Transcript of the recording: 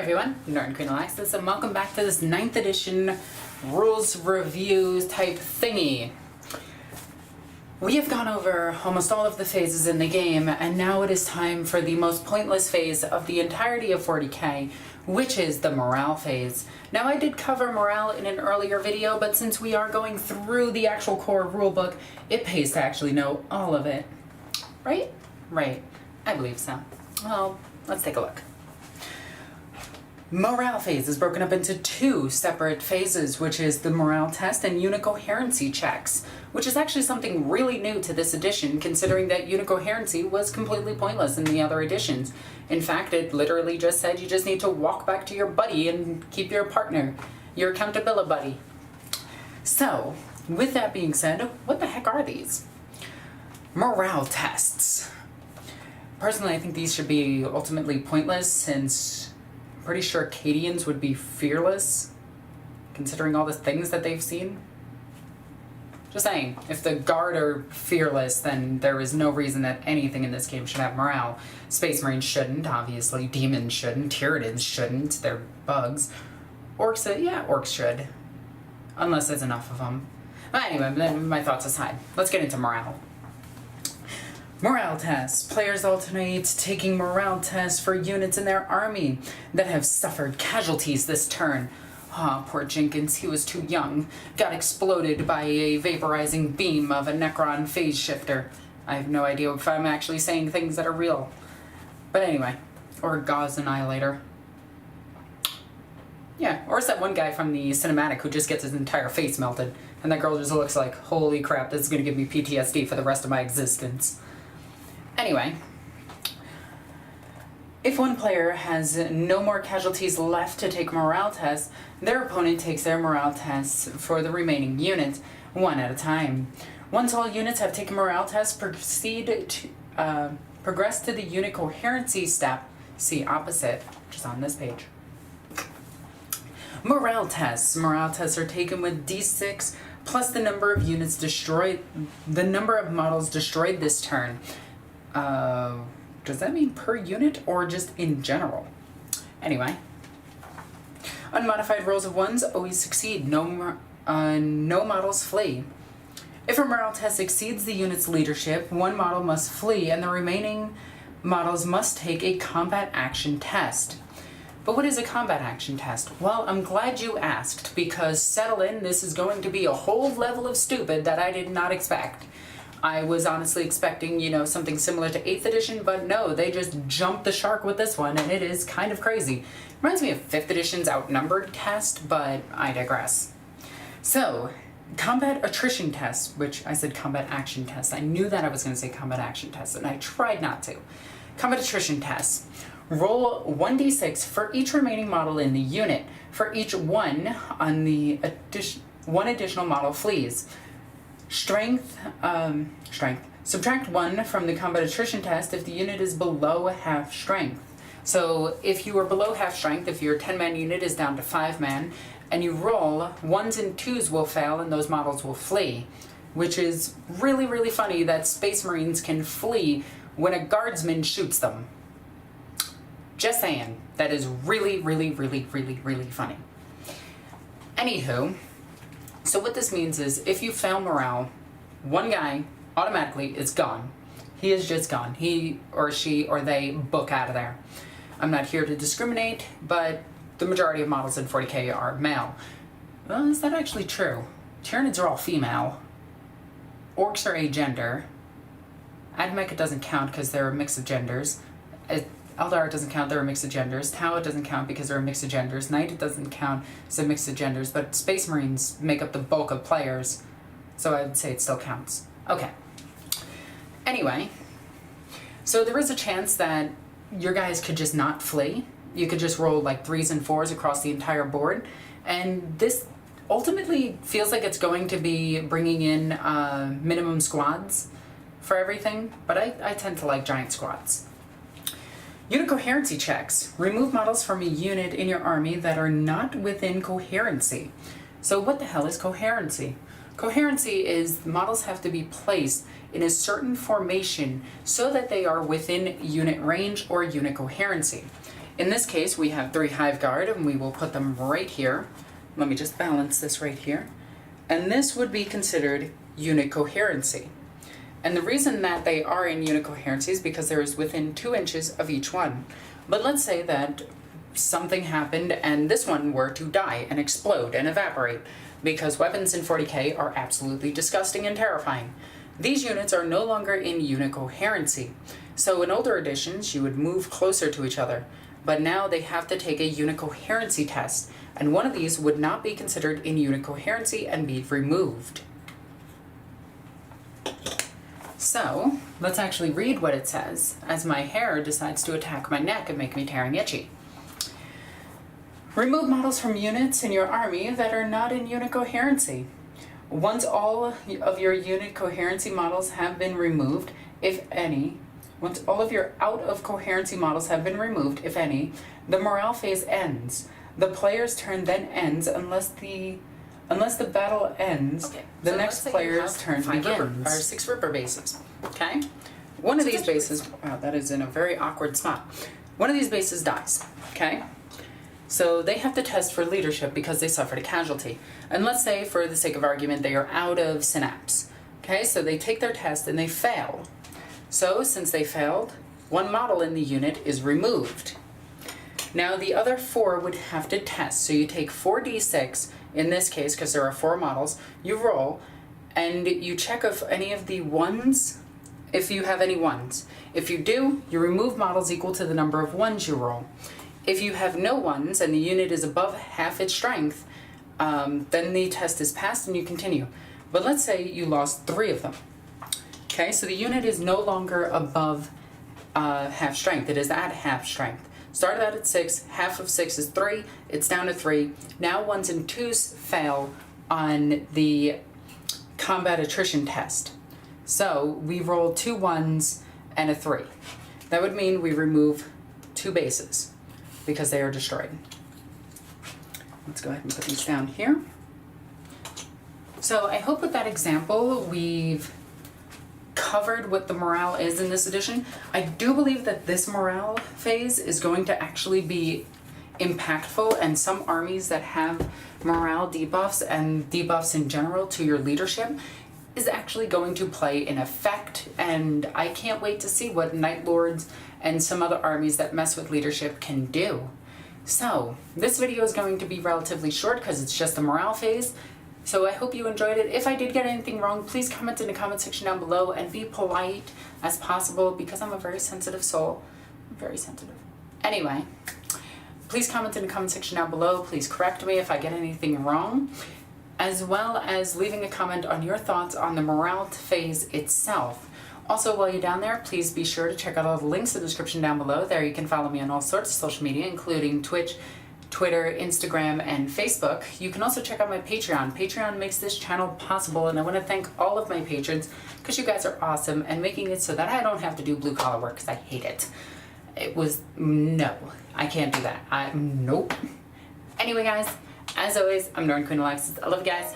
everyone, NornQueenAlexis, and welcome back to this 9th edition rules review type thingy. We have gone over almost all of the phases in the game, and now it is time for the most pointless phase of the entirety of 40k, which is the morale phase. Now, I did cover morale in an earlier video, but since we are going through the actual core rulebook, it pays to actually know all of it. Right? Right. I believe so. Well, let's take a look. Morale phase is broken up into two separate phases, which is the morale test and unit coherency checks, which is actually something really new to this edition, considering that unit coherency was completely pointless in the other editions. In fact, it literally just said you just need to walk back to your buddy and keep your partner, your accountability buddy. So, with that being said, what the heck are these? Morale tests. Personally, I think these should be ultimately pointless, since pretty sure Acadians would be fearless, considering all the things that they've seen. Just saying, if the Guard are fearless, then there is no reason that anything in this game should have morale. Space Marines shouldn't, obviously. Demons shouldn't. Tyranids shouldn't. They're bugs. Orks, yeah, Orks should. Unless there's enough of them. But anyway, then my thoughts aside, let's get into morale. Morale tests. Players alternate taking morale tests for units in their army that have suffered casualties this turn. Ah, poor Jenkins, he was too young. Got exploded by a vaporizing beam of a Necron phase shifter. I have no idea if I'm actually saying things that are real. But anyway, or Gauss Annihilator. Yeah, or it's that one guy from the cinematic who just gets his entire face melted, and that girl just looks like, holy crap, this is gonna give me PTSD for the rest of my existence. Anyway, if one player has no more casualties left to take morale tests, their opponent takes their morale tests for the remaining units, one at a time. Once all units have taken morale tests, progress to the unit coherency step, see opposite, which is on this page. Morale tests. Morale tests are taken with D6 plus the number of units destroyed, the number of models destroyed this turn. Does that mean per unit or just in general? Anyway. Unmodified rolls of ones always succeed. No models flee. If a morale test exceeds the unit's leadership, one model must flee and the remaining models must take a combat action test. But what is a combat action test? Well, I'm glad you asked, because settle in, this is going to be a whole level of stupid that I did not expect. I was honestly expecting, you know, something similar to 8th edition, but no, they just jumped the shark with this one, and it is kind of crazy. Reminds me of 5th edition's outnumbered test, but I digress. So, combat attrition test, which I said combat action test. I knew that I was going to say combat action test, and I tried not to. Combat attrition tests. Roll 1d6 for each remaining model in the unit. For each one on the one additional model flees. Strength. Subtract 1 from the combat attrition test if the unit is below half strength. So if you are below half strength, if your 10-man unit is down to 5-man, and you roll, 1s and 2s will fail and those models will flee. Which is really, really funny that Space Marines can flee when a guardsman shoots them. Just saying. That is really, really, really, really, really funny. Anywho. So what this means is, if you fail morale, one guy automatically is gone. He is just gone. He or she or they book out of there. I'm not here to discriminate, but the majority of models in 40k are male. Well, is that actually true? Tyranids are all female. Orks are agender. Admech doesn't count because they're a mix of genders. Eldar doesn't count, they're a mix of genders. Tau doesn't count because they're a mix of genders. Knight doesn't count, it's a mix of genders. But Space Marines make up the bulk of players, so I would say it still counts. Okay. Anyway, so there is a chance that your guys could just not flee. You could just roll like 3s and 4s across the entire board. And this ultimately feels like it's going to be bringing in minimum squads for everything. But I tend to like giant squads. Unit coherency checks. Remove models from a unit in your army that are not within coherency. So what the hell is coherency? Coherency is models have to be placed in a certain formation so that they are within unit range or unit coherency. In this case, we have 3 Hive Guard, and we will put them right here. Let me just balance this right here. And this would be considered unit coherency. And the reason that they are in unit coherency is because there is within 2 inches of each one. But let's say that something happened and this one were to die and explode and evaporate, because weapons in 40k are absolutely disgusting and terrifying. These units are no longer in unit coherency. So in older editions, you would move closer to each other. But now they have to take a unit coherency test, and one of these would not be considered in unit coherency and be removed. So, let's actually read what it says, as my hair decides to attack my neck and make me tearing itchy. Remove models from units in your army that are not in unit coherency. Once all of your unit coherency models have been removed, if any, once all of your out of coherency models have been removed, if any, the morale phase ends. The player's turn then ends unless the battle ends. Okay, the so next player's turn begins. 6 Ripper bases. Okay? One of these bases, wow, that is in a very awkward spot. One of these bases dies. Okay? So they have to test for leadership because they suffered a casualty. And let's say, for the sake of argument, they are out of synapse. Okay? So they take their test and they fail. So, since they failed, 1 model in the unit is removed. Now, the other 4 would have to test. So you take 4d6, in this case, because there are 4 models, you roll, and you check if any of the 1s, if you have any 1s. If you do, you remove models equal to the number of 1s you roll. If you have no 1s and the unit is above half its strength, then the test is passed and you continue. But let's say you lost 3 of them. Okay, so the unit is no longer above half strength. It is at half strength. Started out at 6, half of 6 is 3, it's down to 3. Now 1s and 2s fail on the combat attrition test. So we roll 2 1s and a 3. That would mean we remove 2 bases because they are destroyed. Let's go ahead and put these down here. So I hope with that example we've covered what the morale is in this edition. I do believe that this morale phase is going to actually be impactful, and some armies that have morale debuffs and debuffs in general to your leadership is actually going to play in effect, and I can't wait to see what Night Lords and some other armies that mess with leadership can do. So this video is going to be relatively short because it's just the morale phase. So I hope you enjoyed it. If I did get anything wrong, please comment in the comment section down below and be polite as possible because I'm a very sensitive soul. I'm very sensitive. Anyway, please comment in the comment section down below. Please correct me if I get anything wrong, as well as leaving a comment on your thoughts on the morale phase itself. Also, while you're down there, please be sure to check out all the links in the description down below. There you can follow me on all sorts of social media, including Twitch, Twitter, Instagram, and Facebook. You can also check out my Patreon. Patreon makes this channel possible, and I want to thank all of my patrons because you guys are awesome and making it so that I don't have to do blue-collar work because I hate it. No, I can't do that. Nope. Anyway, guys, as always, I'm NornQueenAlexis. I love you guys.